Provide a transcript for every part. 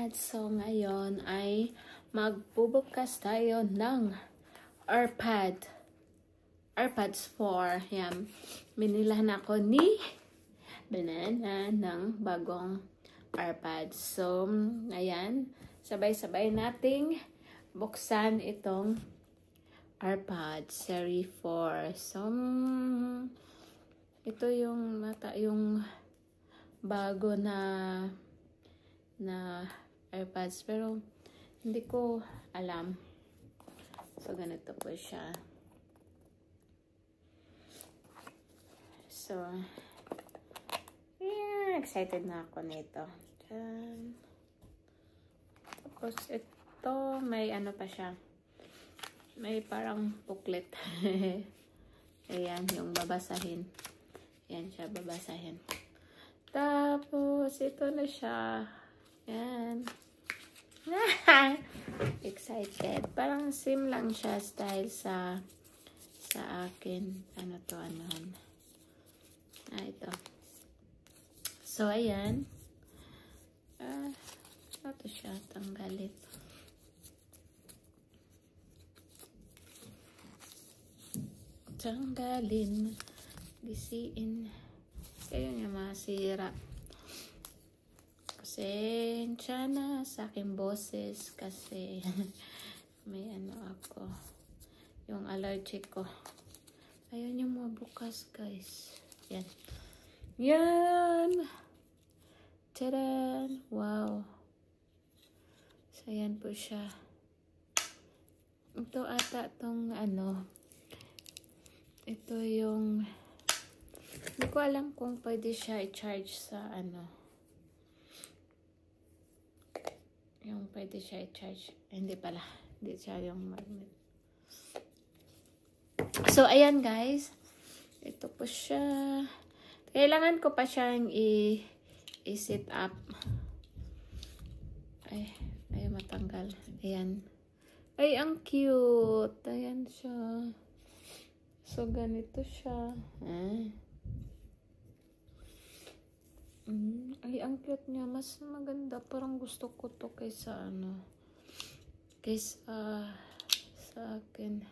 AirPods. So, ngayon ay magbubukas tayo ng AirPods 4. Yan. Binilahan ako ni Banana ng bagong AirPods. So, ayan. Sabay-sabay nating buksan itong AirPods Series 4. So, ito yung bago na AirPods, pero hindi ko alam. So, ganito po siya. So, yeah, excited na ako nito. Diyan. Tapos, ito, may ano pa siya. May parang booklet. Ayan, yung babasahin. Ayan siya, babasahin. Tapos, ito na siya. Ayan. Excited. Parang same lang siya style sa akin. Ano to, anuhan. Ito. So, ayan. Ito siya, tanggalin. Tanggalin. Gisiin. Kayo nga masira. Pasensya na sa aking boses kasi may ano ako. Yung allergic ko. Ayun yung mabukas, guys. Yan. Yan! Tadaan! Wow! So, yan po siya. Ito ata tong ano. Ito yung hindi ko alam kung pwede siya i-charge sa ano. Yung pwede siya i-charge. Hindi pala. Hindi siya yung magnet. So, ayan guys. Ito po siya. Kailangan ko pa siyang i-set up. Ay, matanggal. Ayan. Ay, ang cute. Ayan siya. So, ganito siya. Ay, ang cute niya. Mas maganda. Parang gusto ko to kaysa ano. Kaysa sa akin.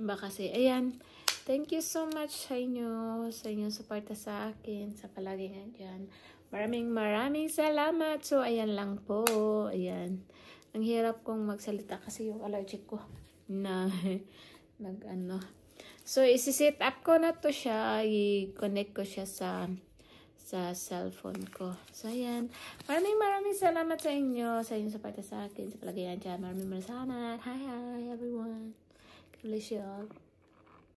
Kasi, ayan. Thank you so much sa inyo. Sa inyong suporta sa akin. Sa palagi nga dyan. Maraming salamat. So, ayan lang po. Ayan. Ang hirap kong magsalita kasi yung allergic ko. Na, nag-ano. So, isi-set up ko na to siya. I-connect ko siya sa cellphone ko. So, ayan. Maraming salamat sa inyo. Sa inyong suporta sa akin. Sa palagi nga dyan. Maraming salamat. Hi, everyone. God bless you all.